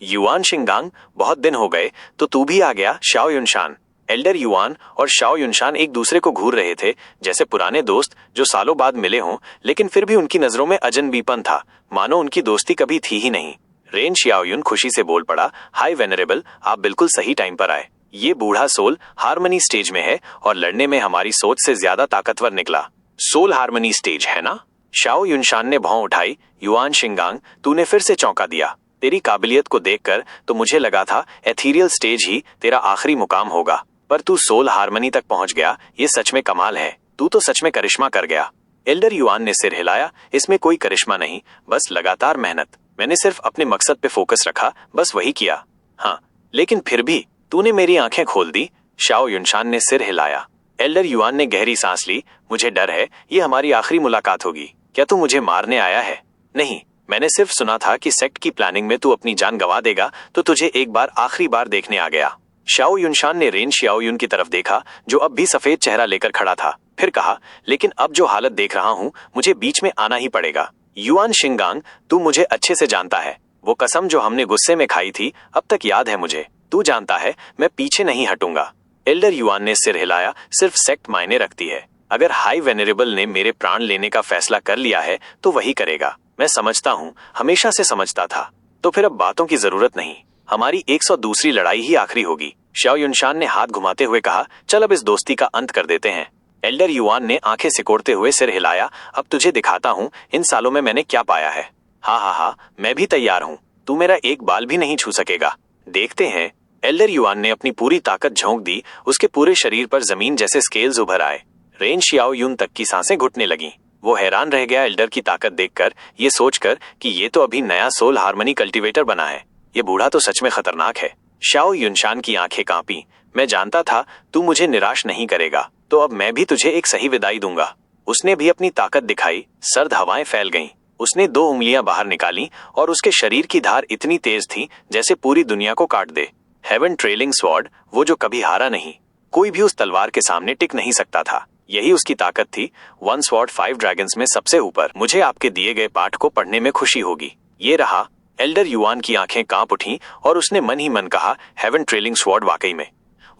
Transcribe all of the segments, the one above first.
Yuan शिंगांग, बहुत दिन हो गए, तो तू भी आ गया। शाओ युनशान। एल्डर युआन और शाओ युनशान एक दूसरे को घूर रहे थे, जैसे पुराने दोस्त जो सालों बाद मिले हों, लेकिन फिर भी उनकी नजरों में अजनबीपन था, मानो उनकी दोस्ती कभी थी ही नहीं। रेन शियाओयुन खुशी से बोल पड़ा, हाय वेनरेबल, आप बिल्कुल सही टाइम पर आए। ये बूढ़ा सोल हारमनी स्टेज में है और लड़ने में हमारी सोच से ज्यादा ताकतवर निकला। सोल हारमनी स्टेज है ना? शाओ युनशान ने भौं उठाई। युआन शिंगांग, तूने फिर से चौंका दिया। तेरी काबिलियत को देखकर तो मुझे लगा था एथीरियल स्टेज ही तेरा आखिरी मुकाम होगा, पर तू सोल हारमनी तक पहुंच गया, ये सच में कमाल है। तू तो सच में करिश्मा कर गया। एल्डर युआन ने सिर हिलाया, इसमें कोई करिश्मा नहीं, बस लगातार मेहनत। मैंने सिर्फ अपने मकसद पे फोकस रखा, बस वही किया। हाँ, लेकिन फिर भी तूने मेरी आंखें खोल दी। शाओ युनशान ने सिर हिलाया। एल्डर युआन ने गहरी सांस ली। मुझे डर है ये हमारी आखिरी मुलाकात होगी। क्या तू मुझे मारने आया है? नहीं, मैंने सिर्फ सुना था कि सेक्ट की प्लानिंग में तू अपनी जान गंवा देगा, तो तुझे एक बार आखिरी बार देखने आ गया। शाओ युनशान ने रेन शियाओयुन की तरफ देखा, जो अब भी सफेद चेहरा लेकर खड़ा था, फिर कहा, लेकिन अब जो हालत देख रहा हूं, मुझे बीच में आना ही पड़ेगा। युआन शिंगांग, तू मुझे अच्छे से जानता है। वो कसम जो हमने गुस्से में खाई थी, अब तक याद है मुझे। तू जानता है मैं पीछे नहीं हटूंगा। एल्डर युआन ने सिर हिलाया। सिर्फ सेक्ट मायने रखती है। अगर हाई वेनरेबल ने मेरे प्राण लेने का फैसला कर लिया है तो वही करेगा। मैं समझता हूँ, हमेशा से समझता था। तो फिर अब बातों की जरूरत नहीं, हमारी 102वीं लड़ाई ही आखिरी होगी। शाओ युनशान ने हाथ घुमाते हुए कहा, चल अब इस दोस्ती का अंत कर देते हैं। एल्डर युआन ने आंखें सिकोड़ते हुए सिर हिलाया। अब तुझे दिखाता हूँ इन सालों में मैंने क्या पाया है। हाँ हाँ हाँ, मैं भी तैयार हूँ। तू मेरा एक बाल भी नहीं छू सकेगा। देखते हैं। एल्डर युआन ने अपनी पूरी ताकत झोंक दी। उसके पूरे शरीर पर जमीन जैसे स्केल्स उभर आए। रेन शियाओयुन तक की सांसें घुटने लगीं। वो हैरान रह गया एल्डर की ताकत देखकर, ये सोचकर कि ये तो अभी नया सोल हारमनी कल्टीवेटर बना है। ये बूढ़ा तो सच में खतरनाक है। शाओ युनशान की आंखें कांपी। मैं जानता था तू मुझे निराश नहीं करेगा, तो अब मैं भी तुझे एक सही विदाई दूंगा। उसने भी अपनी ताकत दिखाई। सर्द हवाएं फैल गईं। उसने 2 उंगलियां बाहर निकाली और उसके शरीर की धार इतनी तेज थी जैसे पूरी दुनिया को काट दे। हेवन ट्रेलिंग स्वॉर्ड, वो जो कभी हारा नहीं। कोई भी उस तलवार के सामने टिक नहीं सकता था। यही उसकी ताकत थी। 1 स्वॉर्ड 5 ड्रैगन्स में सबसे ऊपर। मुझे आपके दिए गए पाठ को पढ़ने में खुशी होगी। ये रहा। एल्डर युआन की आंखें कांप उठीं और उसने मन ही मन कहा, हेवन ट्रेलिंग स्वॉर्ड वाकई में।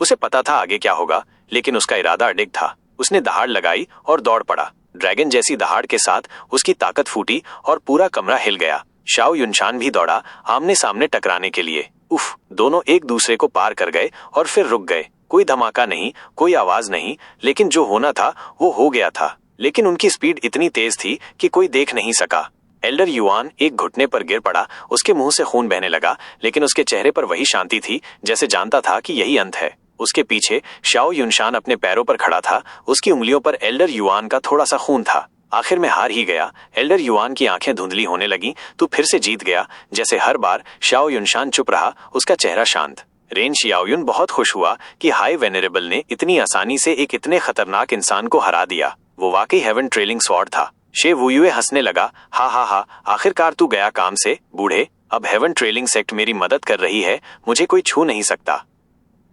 उसे पता था आगे क्या होगा, लेकिन उसका इरादा अडिग था। उसने दहाड़ लगाई और दौड़ पड़ा। ड्रैगन जैसी दहाड़ के साथ उसकी ताकत फूटी और पूरा कमरा हिल गया। शाओ युनशान भी दौड़ा, आमने सामने टकराने के लिए। उफ, दोनों एक दूसरे को पार कर गए और फिर रुक गए। कोई धमाका नहीं, कोई आवाज नहीं, लेकिन जो होना था वो हो गया था। लेकिन उनकी स्पीड इतनी तेज थी कि कोई देख नहीं सका। एल्डर युआन एक घुटने पर गिर पड़ा। उसके मुंह से खून बहने लगा, लेकिन उसके चेहरे पर वही शांति थी, जैसे जानता था कि यही अंत है। उसके पीछे शाओ युनशान अपने पैरों पर खड़ा था। उसकी उंगलियों पर एल्डर युआन का थोड़ा सा खून था। आखिर में हार ही गया। एल्डर युआन की आंखें धुंधली होने लगी। तू फिर से जीत गया। जैसे हर बार शाओ युनशान चुप रहा, उसका चेहरा शांत। रेन शियाओयुन बहुत खुश हुआ कि हाई वेनरेबल ने इतनी आसानी से एक इतने खतरनाक इंसान को हरा दिया। वो वाकई हेवन ट्रेलिंग स्वॉर्ड था। शे वुयुए हंसने लगा, हा हा हा, आखिरकार तू गया काम से, बूढ़े। अब हेवन ट्रेलिंग सेक्ट मेरी मदद कर रही है, मुझे कोई छू नहीं सकता।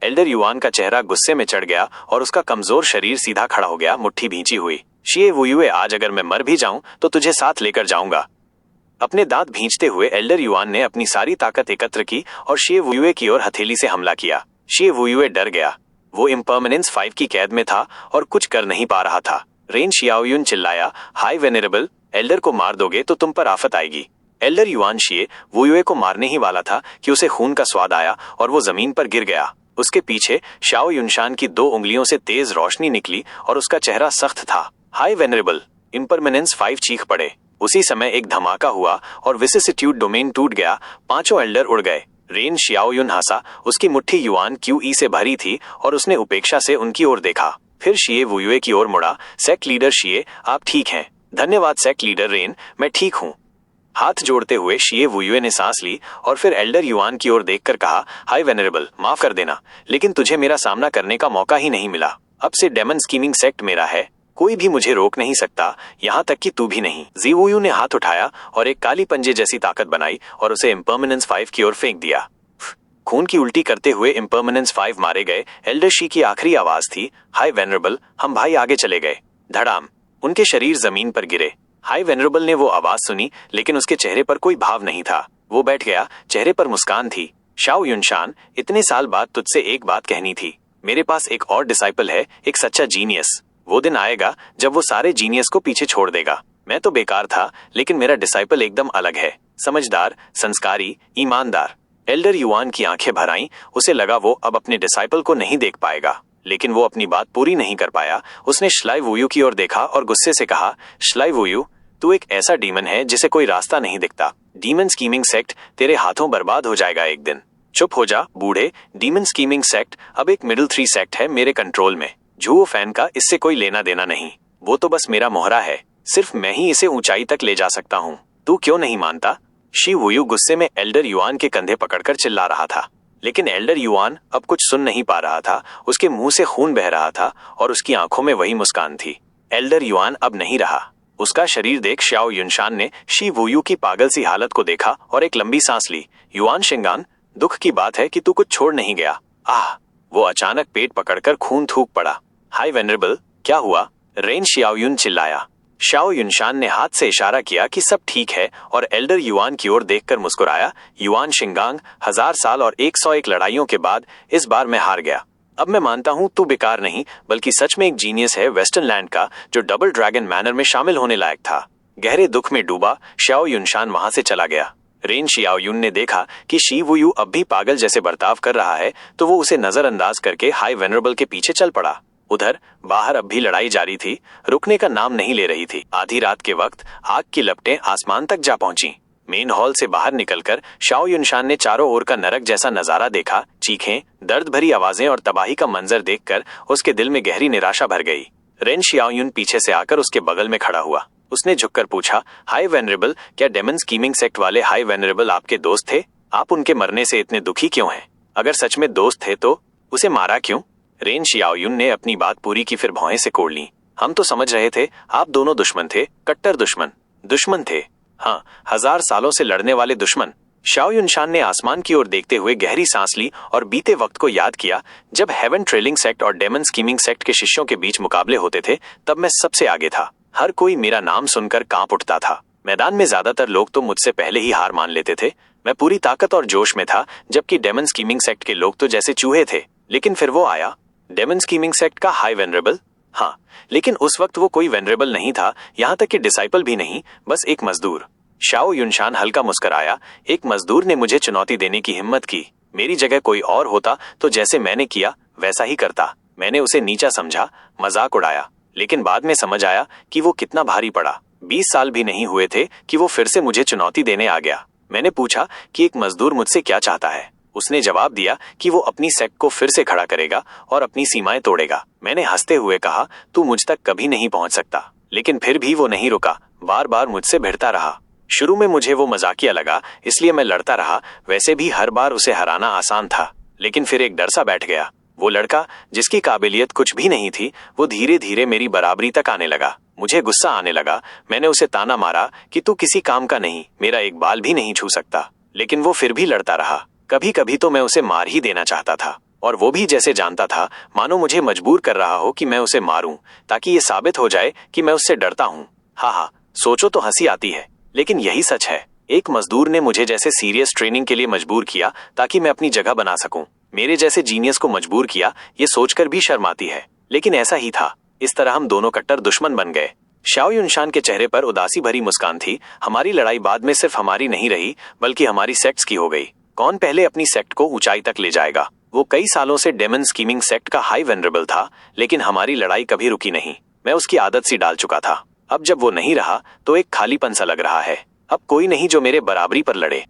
एल्डर युआन का चेहरा गुस्से में चढ़ गया और उसका कमजोर शरीर सीधा खड़ा हो गया, मुट्ठी भींची हुई। शे वुयुए, आज अगर मैं मर भी जाऊं तो तुझे साथ लेकर जाऊंगा। अपने दांत भींचते हुए एल्डर युआन ने अपनी सारी ताकत एकत्र की और शे वुयुए की ओर हथेली से हमला किया। शे वुयुए डर गया। वो इम्पर्मनेंस 5 की कैद में था और कुछ कर नहीं पा रहा था। रेन शियाओयुन चिल्लाया, हाई वेनरेबल, एल्डर को मार दोगे तो तुम पर आफत आएगी। एल्डर युआन शे वुयुए को मारने ही वाला था कि उसे खून का स्वाद आया और वो जमीन पर गिर गया। उसके पीछे शाओ युनशान की 2 उंगलियों से तेज रोशनी निकली और उसका चेहरा सख्त था। हाई वेनरेबल, इम्पर्मनेंस 5 चीख पड़े। उसी समय एक धमाका हुआ और विसिसिट्यूड डोमेन टूट गया। 5 एल्डर उड़ गए। रेन शियाओयुन हंसा। उसकी मुट्ठी युआन क्यूई से भरी थी और उसने उपेक्षा से उनकी ओर देखा। फिर शिए वुयुए की ओर मुड़ा। सेक्ट लीडर शिए, आप ठीक हैं? धन्यवाद सेक्ट लीडर रेन, मैं ठीक हूँ। हाथ जोड़ते हुए शिए वुयुए ने सांस ली और फिर एल्डर युआन की ओर देखकर कहा, हाई वेनरेबल, माफ कर देना, लेकिन तुझे मेरा सामना करने का मौका ही नहीं मिला। अब से डेमन स्कीमिंग सेक्ट मेरा है। कोई भी मुझे रोक नहीं सकता, यहाँ तक कि तू भी नहीं। जीवुयु ने हाथ उठाया और एक काली पंजे जैसी ताकत बनाई और उसे इम्पर्मनेंस 5 की ओर फेंक दिया। खून की उल्टी करते हुए इम्पर्मनेंस 5 मारे गए। एल्डर शी की आखिरी आवाज थी, हाई वेनरेबल, हम भाई आगे चले गए। धड़ाम, उनके शरीर जमीन पर गिरे। हाई वेनरेबल ने वो आवाज सुनी, लेकिन उसके चेहरे पर कोई भाव नहीं था। वो बैठ गया, चेहरे पर मुस्कान थी। शाओ युनशान, इतने साल बाद तुझसे एक बात कहनी थी। मेरे पास एक और डिसाइपल है, एक सच्चा जीनियस। वो दिन आएगा जब वो सारे जीनियस को पीछे छोड़ देगा। मैं तो बेकार था, लेकिन मेरा डिसाइपल एकदम अलग है। समझदार, संस्कारी, ईमानदार। एल्डर युआन की आंखें भर आईं। उसे लगा वो अब अपने डिसाइपल को नहीं देख पाएगा, लेकिन वो अपनी बात पूरी नहीं कर पाया। उसने श्लाई वुयू की ओर देखा और गुस्से से कहा, श्लाई वुयू, तू एक ऐसा डीमन है जिसे कोई रास्ता नहीं दिखता। डीमन स्कीमिंग सेक्ट तेरे हाथों बर्बाद हो जाएगा एक दिन। चुप हो जा बूढ़े। डीमन स्कीमिंग सेक्ट अब एक मिडिल 3 सेक्ट है मेरे कंट्रोल में। जुओ फैन का इससे कोई लेना देना नहीं। वो तो बस मेरा मोहरा है। सिर्फ मैं ही इसे ऊंचाई तक ले जा सकता हूँ। तू क्यों नहीं मानता? शी वुयू गुस्से में एल्डर युआन के कंधे पकड़कर चिल्ला रहा था, लेकिन एल्डर युआन अब कुछ सुन नहीं पा रहा था। उसके मुंह से खून बह रहा था और उसकी आंखों में वही मुस्कान थी। एल्डर युआन अब नहीं रहा। उसका शरीर देख शाओ युनशान ने शी वुयू की पागल सी हालत को देखा और एक लंबी सांस ली। युआन शिंगान, दुख की बात है कि तू कुछ छोड़ नहीं गया। आह! वो अचानक पेट पकड़कर खून थूक पड़ा। हाय वेनरेबल, क्या हुआ? रेन शियाओयुन चिल्लाया। शाओ युनशान ने हाथ से इशारा किया कि सब ठीक है और एल्डर युआन की ओर देखकर मुस्कुराया। युआन शिंगांग, 1000 साल और 101 लड़ाइयों के बाद इस बार मैं हार गया। अब मैं मानता हूँ तू बेकार नहीं, बल्कि सच में एक जीनियस है वेस्टर्न लैंड का, जो डबल ड्रैगन मैनर में शामिल होने लायक था। गहरे दुख में डूबा शाओ युनशान वहां से चला गया। रेन शियाओयुन ने देखा कि शी वुयू अब भी पागल जैसे बर्ताव कर रहा है, तो वो उसे नजरअंदाज करके हाई वेनरेबल के पीछे चल पड़ा। उधर बाहर अब भी लड़ाई जारी थी, रुकने का नाम नहीं ले रही थी। आधी रात के वक्त आग की लपटें आसमान तक जा पहुंची। मेन हॉल से बाहर निकलकर शाओ युनशान ने चारों ओर का नरक जैसा नजारा देखा। चीखें, दर्द भरी आवाजें और तबाही का मंजर देखकर उसके दिल में गहरी निराशा भर गई। रेन शियाओयुन पीछे से आकर उसके बगल में खड़ा हुआ। उसने झुककर पूछा, हाई वेनरेबल, क्या डेमन स्कीमिंग सेक्ट वाले हाई वेनरेबल आपके दोस्त थे? आप उनके मरने से इतने दुखी क्यों हैं? अगर सच में दोस्त थे तो उसे मारा क्यों? रेन शियाओयुन ने अपनी बात पूरी की, फिर भौहें से कोड़ ली। हम तो समझ रहे थे आप दोनों दुश्मन थे, कट्टर दुश्मन थे। हाँ, 1000 सालों से लड़ने वाले दुश्मन। शाओ युनशान ने आसमान की ओर देखते हुए गहरी सांस ली और बीते वक्त को याद किया। जब हेवन ट्रेलिंग सेक्ट और डेमन स्कीमिंग सेक्ट के शिष्यों के बीच मुकाबले होते थे, तब मैं सबसे आगे था। हर कोई मेरा नाम सुनकर कांप उठता था। मैदान में ज्यादातर लोग तो मुझसे पहले ही हार मान लेते थे। मैं पूरी ताकत और जोश में था, जबकि डेमन स्कीमिंग सेक्ट के लोग तो जैसे चूहे थे। लेकिन फिर वो आया, डेमन स्कीमिंग सेक्ट का हाई वेनरेबल। हाँ, लेकिन उस वक्त वो कोई वेनरेबल नहीं था, यहाँ तक कि डिसाइपल भी नहीं, बस एक मजदूर। शाओ युनशान हल्का मुस्कुराया। एक मजदूर ने मुझे चुनौती देने की हिम्मत की। मेरी जगह कोई और होता तो जैसे मैंने किया वैसा ही करता। मैंने उसे नीचा समझा, मजाक उड़ाया, लेकिन बाद में समझ आया कि वो कितना भारी पड़ा। 20 साल भी नहीं हुए थे कि वो फिर से मुझे चुनौती देने आ गया। मैंने पूछा कि एक मजदूर मुझसे क्या चाहता है। उसने जवाब दिया कि वो अपनी सेक्ट को फिर से खड़ा करेगा और अपनी सीमाएं तोड़ेगा। मैंने हंसते हुए कहा, तू मुझ तक कभी नहीं पहुंच सकता। लेकिन फिर भी वो नहीं रुका, बार बार मुझसे भिड़ता रहा। शुरू में मुझे वो मजाकिया लगा, इसलिए मैं लड़ता रहा। वैसे भी हर बार उसे हराना आसान था, लेकिन फिर एक डर सा बैठ गया। वो लड़का जिसकी काबिलियत कुछ भी नहीं थी, वो धीरे धीरे मेरी बराबरी तक आने लगा। मुझे गुस्सा आने लगा। मैंने उसे ताना मारा कि तू किसी काम का नहीं, मेरा एक बाल भी नहीं छू सकता। लेकिन वो फिर भी लड़ता रहा। कभी कभी तो मैं उसे मार ही देना चाहता था, और वो भी जैसे जानता था, मानो मुझे मजबूर कर रहा हो कि मैं उसे मारूं, ताकि ये साबित हो जाए कि मैं उससे डरता हूँ। हाँ, सोचो तो हंसी आती है, लेकिन यही सच है। एक मजदूर ने मुझे जैसे सीरियस ट्रेनिंग के लिए मजबूर किया ताकि मैं अपनी जगह बना सकूं। मेरे जैसे जीनियस को मजबूर किया, ये सोचकर भी शर्म आती है, लेकिन ऐसा ही था। इस तरह हम दोनों कट्टर दुश्मन बन गए। शाओ युनशान के चेहरे पर उदासी भरी मुस्कान थी। हमारी लड़ाई बाद में सिर्फ हमारी नहीं रही, बल्कि हमारी सेक्ट्स की हो गई। कौन पहले अपनी सेक्ट को ऊंचाई तक ले जाएगा। वो कई सालों से डेमन स्कीमिंग सेक्ट का हाई वेनरेबल था, लेकिन हमारी लड़ाई कभी रुकी नहीं। मैं उसकी आदत सी डाल चुका था। अब जब वो नहीं रहा तो एक खालीपन सा लग रहा है। अब कोई नहीं जो मेरे बराबरी पर लड़े।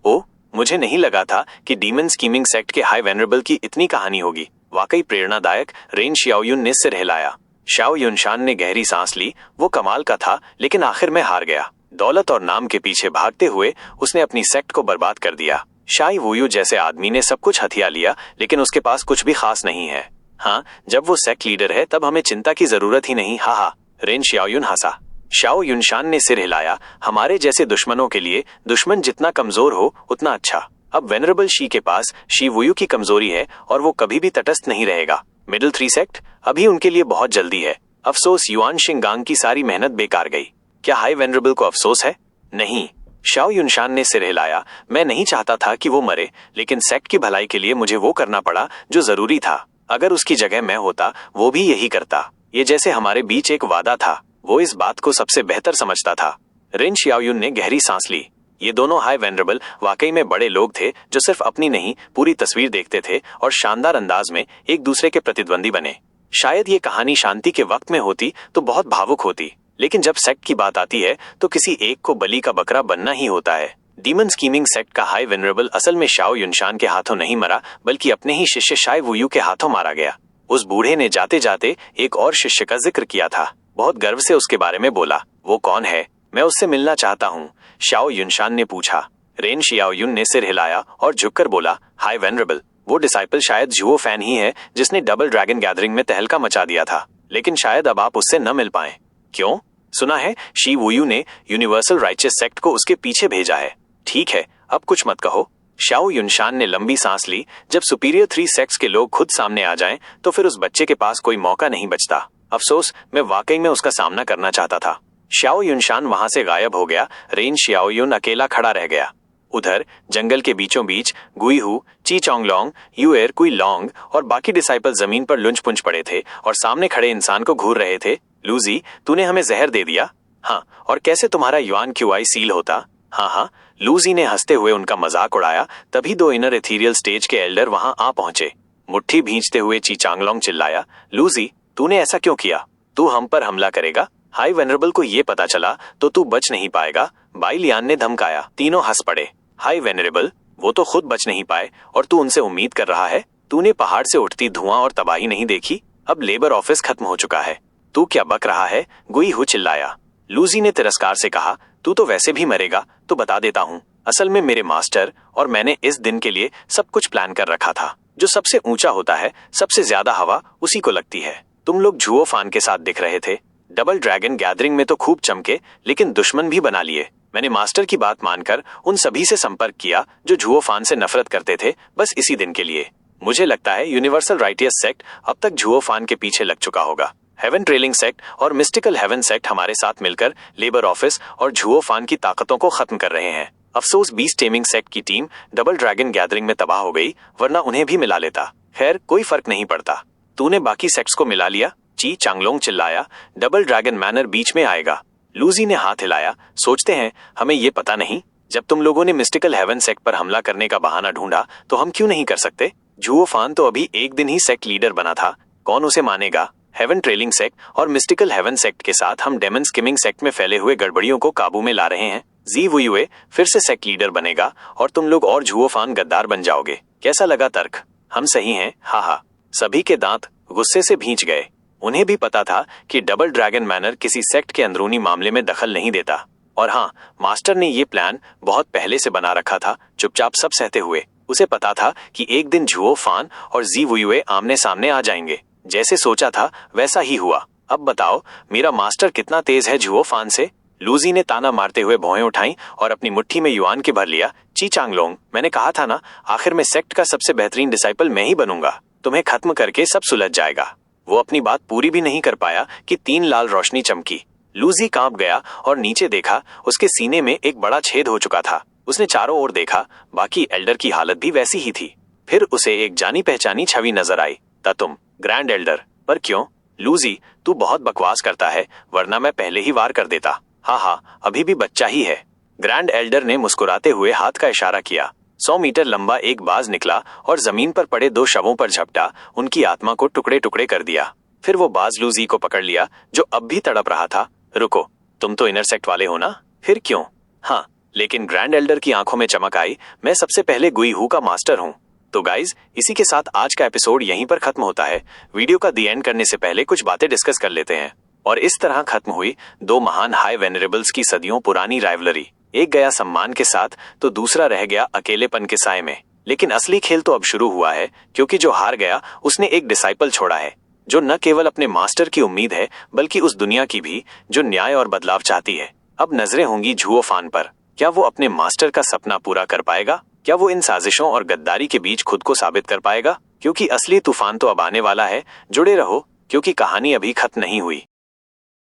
मुझे नहीं लगा था कि डीमन स्कीमिंग सेक्ट के हाई वेनरेबल की इतनी कहानी होगी। वाकई प्रेरणादायक। रेन शियाओयुन ने सिर हिलाया। शाओ युनशान ने गहरी सांस ली। वो कमाल का था, लेकिन आखिर में हार गया। दौलत और नाम के पीछे भागते हुए उसने अपनी सेक्ट को बर्बाद कर दिया। शाई वुयू जैसे आदमी ने सब कुछ हथिया लिया, लेकिन उसके पास कुछ भी खास नहीं है। हाँ, जब वो सेक्ट लीडर है तब हमें चिंता की जरूरत ही नहीं। हा। रेन शियाओयुन हंसा। शाओ युनशान ने सिर हिलाया। हमारे जैसे दुश्मनों के लिए दुश्मन जितना कमजोर हो उतना अच्छा। अब वेनरेबल शी के पास शी वुयू की कमजोरी है और वो कभी भी तटस्थ नहीं रहेगा। मिडिल 3 सेक्ट अभी उनके लिए बहुत जल्दी है। अफसोस, युआन शिंगांग की सारी मेहनत बेकार गई। क्या हाई वेनरेबल को अफसोस है? नहीं, शाओ युनशान ने सिर हिलाया। मैं नहीं चाहता था कि वो मरे, लेकिन सेक्ट की भलाई के लिए मुझे वो करना पड़ा जो जरूरी था। अगर उसकी जगह मैं होता वो भी यही करता। ये जैसे हमारे बीच एक वादा था। वो इस बात को सबसे बेहतर समझता था। रिन शियाओयुन ने गहरी सांस ली। ये दोनों हाई वेनरेबल वाकई में बड़े लोग थे जो सिर्फ अपनी नहीं पूरी तस्वीर देखते थे और शानदार अंदाज में एक दूसरे के प्रतिद्वंदी बने। शायद ये कहानी शांति के वक्त में होती तो बहुत भावुक होती, लेकिन जब सेक्ट की बात आती है तो किसी एक को बलि का बकरा बनना ही होता है। डीमन स्कीमिंग सेक्ट का हाई वेनरेबल असल में शाओ युनशान के हाथों नहीं मरा, बल्कि अपने ही शिष्य शाई वुयू के हाथों मारा गया। उस बूढ़े ने जाते जाते एक और शिष्य का जिक्र किया था। बहुत गर्व से उसके बारे में बोला। वो कौन है? मैं उससे मिलना चाहता हूँ, शाओ युनशान ने पूछा। रेन शियाओयुन ने सिर हिलाया और झुककर बोला, हाई वेनरेबल, वो डिसाइपल शायद जुओ फैन ही है जिसने डबल ड्रैगन गैदरिंग में तहलका मचा दिया था, लेकिन शायद अब आप उससे न मिल पाए। क्यों? सुना है शी वुयू ने यूनिवर्सल राइचियस सेक्ट को उसके पीछे भेजा है। ठीक है, अब कुछ मत कहो। शाओ युनशान ने लंबी सांस ली। जब सुपीरियर 3 सेक्ट्स के लोग खुद सामने आ जाएं, तो फिर उस बच्चे के पास कोई मौका नहीं बचता। अफसोस, मैं वाकई में उसका सामना करना चाहता था। शाओ युनशान वहां से गायब हो गया। रेन शियाओयुन अकेला खड़ा रह गया। उधर जंगल के बीचों बीच गुईहू, ची चोंगलोंग, युएर कुई लोंग और बाकी डिसाइपल जमीन पर लुंच पुंच पड़े थे और सामने खड़े इंसान को घूर रहे थे। लूजी, तूने हमें जहर दे दिया? हाँ, और कैसे तुम्हारा युआन क्यूआई सील होता? हाँ हाँ, लूजी ने हंसते हुए उनका मजाक उड़ाया। तभी 2 इनर एथीरियल स्टेज के एल्डर वहां आ पहुंचे। मुट्ठी भींचते हुए ची चांगलोंग चिल्लाया, लूजी, तूने ऐसा क्यों किया? तू हम पर हमला करेगा? हाई वेनरेबल को ये पता चला तो तू बच नहीं पाएगा, बाई लियान ने धमकाया। तीनों हंस पड़े। हाई वेनरेबल, वो तो खुद बच नहीं पाए और तू उनसे उम्मीद कर रहा है? तूने पहाड़ से उठती धुआं और तबाही नहीं देखी? अब लेबर ऑफिस खत्म हो चुका है। तू क्या बक रहा है? गुईहू चिल्लाया। लूजी ने तिरस्कार से कहा, तू तो वैसे भी मरेगा, तो बता देता हूँ। असल में मेरे मास्टर और मैंने इस दिन के लिए सब कुछ प्लान कर रखा था। जो सबसे ऊंचा होता है, सबसे ज्यादा हवा उसी को लगती है। तुम लोग जुओ फान के साथ दिख रहे थे। डबल ड्रैगन गैदरिंग में तो खूब चमके, लेकिन दुश्मन भी बना लिए। मैंने मास्टर की बात मानकर उन सभी से संपर्क किया जो जुओ फान से नफरत करते थे, बस इसी दिन के लिए। मुझे लगता है यूनिवर्सल राइटियस सेक्ट अब तक जुओ फान के पीछे लग चुका होगा। हेवन ट्रेलिंग सेक्ट और मिस्टिकल हेवन सेक्ट हमारे साथ मिलकर लेबर ऑफिस और जुओ फान की ताकतों को खत्म कर रहे हैं। अफसोस बीस्ट टेमिंग सेक्ट की टीम डबल ड्रैगन गैदरिंग में तबाह हो गई, वरना उन्हें भी मिला लेता। खैर, कोई फर्क नहीं पड़ता। तूने बाकी सेक्ट्स को मिला लिया? ची चांगलोंग चिल्लाया। डबल ड्रैगन मैनर बीच में आएगा। लूजी ने हाथ हिलाया। सोचते हैं हमें ये पता नहीं? जब तुम लोगों ने मिस्टिकल हेवन सेक्ट पर हमला करने का बहाना ढूंढा तो हम क्यों नहीं कर सकते? जुओ फान तो अभी एक दिन ही सेक्ट लीडर बना था, कौन उसे मानेगा? हेवन ट्रेलिंग सेक्ट और मिस्टिकल हेवन सेक्ट के साथ हम डेमन स्किमिंग सेक्ट में फैले हुए गड़बड़ियों को काबू में ला रहे हैं। जी वुयुए फिर से सेक्ट लीडर बनेगा और तुम लोग और जुओ फान गद्दार बन जाओगे। कैसा लगा तर्क? हम सही हैं? हा हा। सभी के दांत गुस्से से भींच गए। उन्हें भी पता था कि डबल ड्रैगन मैनर किसी सेक्ट के अंदरूनी मामले में दखल नहीं देता। और हाँ, मास्टर ने ये प्लान बहुत पहले से बना रखा था, चुपचाप सब सहते हुए। उसे पता था कि एक दिन जुओ फान और जी वुयुए आमने सामने आ जाएंगे। जैसे सोचा था वैसा ही हुआ। अब बताओ, मेरा मास्टर कितना तेज है जुओ फान से? लूजी ने ताना मारते हुए भौहें उठाई और अपनी मुट्ठी में युआन के भर लिया। ची चांगलोंग, मैंने कहा था ना, आखिर में सेक्ट का सबसे बेहतरीन डिसाइपल मैं ही बनूंगा। तुम्हें खत्म करके सब सुलझ जाएगा। वो अपनी बात पूरी भी नहीं कर पाया कि 3 लाल रोशनी चमकी। लूजी कांप गया और नीचे देखा। उसके सीने में एक बड़ा छेद हो चुका था। उसने चारों ओर देखा, बाकी एल्डर की हालत भी वैसी ही थी। फिर उसे एक जानी पहचानी छवि नजर आई। ता तुम ग्रैंड एल्डर? पर क्यों? लूजी, तू बहुत बकवास करता है, वरना मैं पहले ही वार कर देता। हाँ हाँ, अभी भी बच्चा ही है। ग्रैंड एल्डर ने मुस्कुराते हुए हाथ का इशारा किया। 100 मीटर लंबा एक बाज निकला और जमीन पर पड़े 2 शवों पर झपटा, उनकी आत्मा को टुकड़े टुकड़े कर दिया। फिर वो बाज लूजी को पकड़ लिया जो अब भी तड़प रहा था। रुको, तुम तो इनर सेक्ट वाले हो ना? फिर क्यों? हाँ, लेकिन ग्रैंड एल्डर की आंखों में चमक आई। मैं सबसे पहले गुईहू का मास्टर हूँ। तो गाइज, इसी के साथ आज का एपिसोड यहीं पर खत्म होता है। वीडियो का दी एंड करने से पहले कुछ बातें डिस्कस कर लेते हैं। और इस तरह खत्म हुई 2 महान हाई वेनरेबल्स की सदियों पुरानी राइवलरी। एक गया सम्मान के साथ तो दूसरा रह गया अकेलेपन के साए में। लेकिन असली खेल तो अब शुरू हुआ है, क्योंकि जो हार गया उसने एक डिसाइपल छोड़ा है, जो न केवल अपने मास्टर की उम्मीद है बल्कि उस दुनिया की भी जो न्याय और बदलाव चाहती है। अब नजरें होंगी जुओ फान पर। क्या वो अपने मास्टर का सपना पूरा कर पाएगा? क्या वो इन साजिशों और गद्दारी के बीच खुद को साबित कर पाएगा? क्योंकि असली तूफान तो अब आने वाला है। जुड़े रहो, क्योंकि कहानी अभी खत्म नहीं हुई।